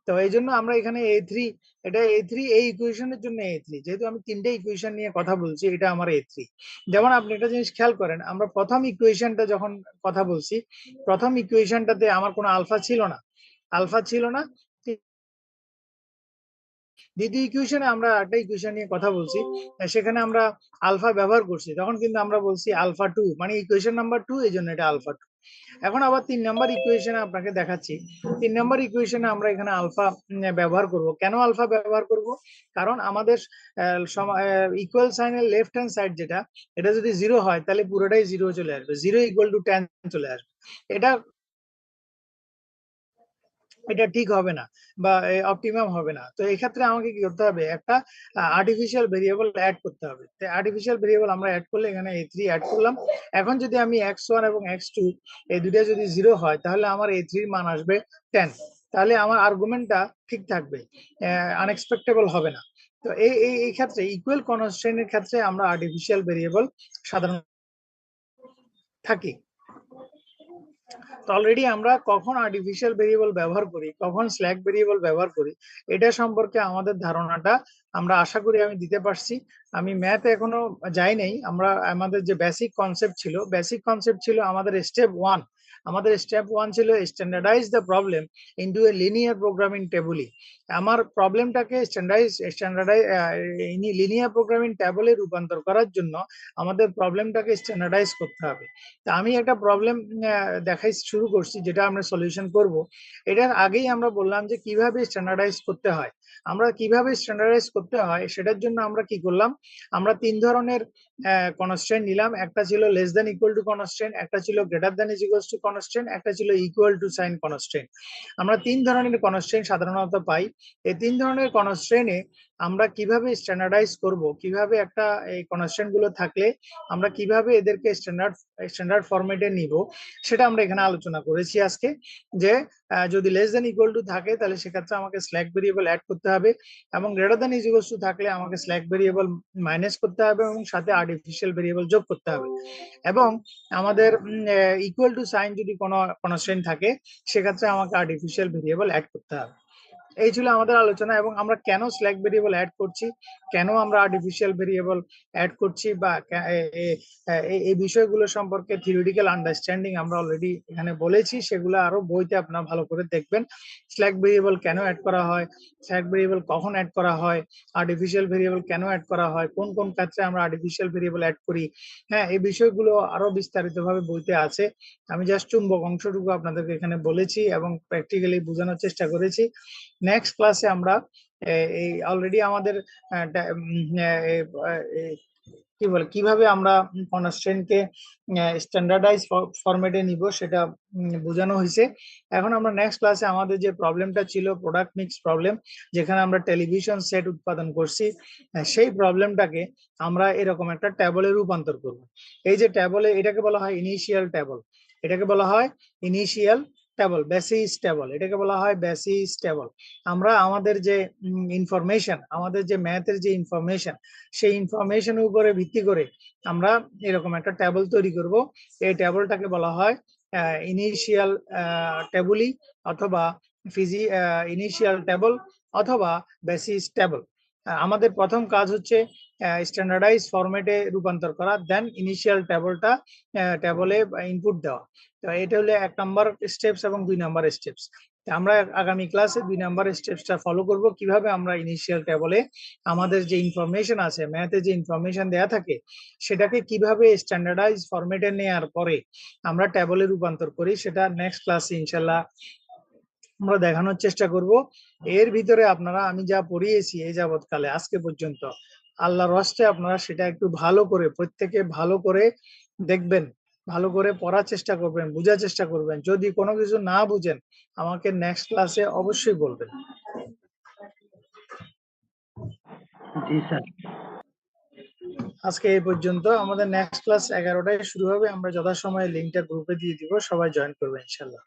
তো এই জন্য আমরা এখানে A3, এটা A3 এই ইকুয়েশনের জন্য A3, যেহেতু আমি তিনটে ইকুয়েশন নিয়ে কথা বলছি, এটা আমার A3। যেমন আপনি একটা জিনিস খেয়াল করেন, আমরা প্রথম ইকুয়েশনটা যখন কথা বলছি, প্রথম ইকুয়েশনটাতে আমার কোনো আলফা ছিল না, আলফা ছিল না। দ্বিতীয় ইকুয়েশনে আমরা একটা ইকুয়েশন নিয়ে কথা বলছি, সেখানে আমরা আলফা ব্যবহার করছি, তখন কিন্তু আমরা বলছি আলফা 2, মানে ইকুয়েশন নাম্বার 2, এই জন্য এটা আলফা 2। এখন আবার 3 নাম্বার ইকুয়েশনে আপনাকে দেখাচ্ছি, 3 নাম্বার ইকুয়েশনে আমরা এখানে আলফা ব্যবহার করব। কেন আলফা ব্যবহার করব? কারণ আমাদের ইকুয়াল সাইনের লেফট হ্যান্ড সাইড যেটা, এটা যদি 0 হয় তাহলে পুরোটাই 0 চলে আসবে, 0 = 10 চলে আসবে। এটা ঠিক হবে না বা অপটিমাম হবে না। তো এই ক্ষেত্রে আমাকে কি করতে হবে, একটা আর্টিফিশিয়াল ভেরিয়েবল অ্যাড করতে হবে। তো আর্টিফিশিয়াল ভেরিয়েবল আমরা অ্যাড করলে এখানে A3 অ্যাড করলাম। এখন যদি আমি x1 এবং x2 এই দুটো যদি 0 হয় তাহলে আমার A3 এর মান আসবে 10, তাহলে আমার আর্গুমেন্টটা ঠিক থাকবে, আনএক্সপেক্টেবল হবে না। তো এই ক্ষেত্রে ইকুয়াল কনস্ট্রেন্টের ক্ষেত্রে আমরা আর্টিফিশিয়াল ভেরিয়েবল সাধারণত থাকি। তো অলরেডি আমরা কখন আর্টিফিশিয়াল ভেরিয়েবল ব্যবহার করি, কখন স্ল্যাক ভেরিয়েবল ব্যবহার করি, এটা সম্পর্কে আমাদের ধারণাটা আমরা আশা করি আমি দিতে পারছি। আমি ম্যাথ এখনো যাই নাই, আমরা আমাদের যে বেসিক কনসেপ্ট ছিল আমাদের স্টেপ 1, আমাদের স্টেপ 1 ছিল standardize the problem into a linear programming টেবলি। আমার প্রবলেমটাকে লিনিয়ার প্রোগ্রামিং টেবলে রূপান্তর করার জন্য আমাদের প্রবলেমটাকে স্ট্যান্ডার্ডাইজ করতে হবে। তা আমি একটা প্রবলেম দেখাই শুরু করছি, যেটা আমরা সলিউশন করব। এটার আগেই আমরা বললাম যে কিভাবে স্ট্যান্ডার্ডাইজ করতে হয়। আমরা কিভাবে স্ট্যান্ডার্ডাইজ করতে হয় সেটার জন্য আমরা কি করলাম, আমরা 3 ধরনের কনস্ট্রেন্ট নিলাম। একটা ছিল less than equal to constraint, একটা ছিল greater than is equal two constraint, একটা ছিল ইকুয়াল টু সাইন কনস্ট্রেন্ট। আমরা 3 ধরনের কনস্ট্রেন্ট সাধারণত পাই। এই 3 ধরনের কনস্ট্রেন্টে আমরা কিভাবে স্ট্যান্ডার্ডাইজ করব, কিভাবে একটা এই কনস্ট্রেন্ট গুলো থাকলে আমরা কিভাবে এদেরকে স্ট্যান্ডার্ড ফরম্যাটে নিব, সেটা আমরা এখানে আলোচনা করেছি আজকে। যে যদি লেস দ্যান ইকুয়াল টু থাকে তাহলে সেক্ষেত্রে আমাকে স্ল্যাক ভেরিয়েবল অ্যাড করতে হবে, এবং greater than is equal two থাকলে আমাকে স্ল্যাক ভেরিয়েবল মাইনাস করতে হবে এবং সাথে আর্টিফিশিয়াল ভেরিয়েবল যোগ করতে হবে। এবং আমাদের ইকুয়াল টু সাইন যদি কোনো কনস্ট্রেন্ট থাকে সেক্ষেত্রে আমাকে আর্টিফিশিয়াল ভেরিয়েবল অ্যাড করতে হবে। এই ছিল আমাদের আলোচনা। এবং আমরা কেন স্ল্যাক ভেরিয়েবল অ্যাড করছি, কেন আমরা আর্টিফিশিয়াল ভেরিয়েবল অ্যাড করছি, বা এই বিষয়গুলো সম্পর্কে থিওরিটিক্যাল আন্ডারস্ট্যান্ডিং আমরা অলরেডি এখানে বলেছি, সেগুলো আরো বইতে আপনারা ভালো করে দেখবেন। স্ল্যাক ভেরিয়েবল কেন অ্যাড করা হয়, স্ল্যাক ভেরিয়েবল কখন অ্যাড করা হয়, আর্টিফিশিয়াল ভেরিয়েবল কেন অ্যাড করা হয়, কোন কোন ক্ষেত্রে আমরা আর্টিফিশিয়াল ভেরিয়েবল অ্যাড করি, হ্যাঁ, এই বিষয়গুলো আরো বিস্তারিতভাবে বইতে আছে। আমি জাস্ট চুম্বক অংশটুকু আপনাদেরকে এখানে বলেছি এবং প্র্যাকটিক্যালি বোঝানোর চেষ্টা করেছি। নেক্সট ক্লাসে আমরা এই অলরেডি আমাদের কি বলে কিভাবে আমরা কনস্ট্রেন্টকে স্ট্যান্ডার্ডাইজ ফরম্যাটে নিব সেটা বোঝানো হয়েছে। এখন আমরা নেক্সট ক্লাসে আমাদের যে প্রবলেমটা ছিল প্রোডাক্ট মিক্স প্রবলেম, যেখানে আমরা টেলিভিশন সেট উৎপাদন করছি, সেই প্রবলেমটাকে আমরা এরকম একটা ট্যাবলে রূপান্তর করব। এই যে ট্যাবলে, এটাকে বলা হয় ইনিশিয়াল ট্যাবল, এটাকে বলা হয় ইনিশিয়াল ট্যাবল, বেসিস ট্যাবল, এটাকে বলা হয় বেসিস ট্যাবল। আমরা আমাদের যে ইনফরমেশন, আমাদের যে ম্যাথের যে ইনফরমেশন, সেই ইনফরমেশনের উপরে ভিত্তি করে আমরা এরকম একটা ট্যাবল তৈরি করব। এই ট্যাবলটাকে বলা হয় ইনিশিয়াল ট্যাবলি, অথবা ইনিশিয়াল ট্যাবল, অথবা বেসিস ট্যাবল। আমাদের প্রথম কাজ হচ্ছে স্ট্যান্ডার্ডাইজ ফরম্যাটে রূপান্তর করা, দেন ইনিশিয়াল ট্যাবলে ইনপুট দেওয়া। তো এটা হলো 1 নাম্বার স্টেপস এবং 2 নাম্বার স্টেপস। আমরা আগামী ক্লাসে 2 নাম্বার স্টেপসটা ফলো করব, কিভাবে আমরা ইনিশিয়াল ট্যাবলে আমাদের যে ইনফরমেশন আছে, ম্যাথে যে ইনফরমেশন দেয়া থাকে, সেটাকে কিভাবে স্ট্যান্ডার্ডাইজ ফরম্যাটে নেওয়ার পরে আমরা ট্যাবলে রূপান্তর করি, সেটা নেক্সট ক্লাসে ইনশাল্লাহ আমরা দেখানোর চেষ্টা করব। এর ভিতরে আপনারা আমি যা পড়িয়েছি এই যাবৎকালে আজকে পর্যন্ত, আল্লাহর হস্তে আপনারা সেটা একটু ভালো করে, প্রত্যেকে ভালো করে দেখবেন, ভালো করে পড়ার চেষ্টা করবেন, বোঝার চেষ্টা করবেন। যদি কোনো কিছু না বুঝেন আমাকে নেক্সট ক্লাসে অবশ্যই বলবেন। জি স্যার। আজকে এই পর্যন্ত। আমাদের নেক্সট ক্লাস 11টায় শুরু হবে। আমরা যথাসময়ে লিঙ্কটা গ্রুপে দিয়ে দিব, সবাই জয়েন করবে ইনশাল্লাহ।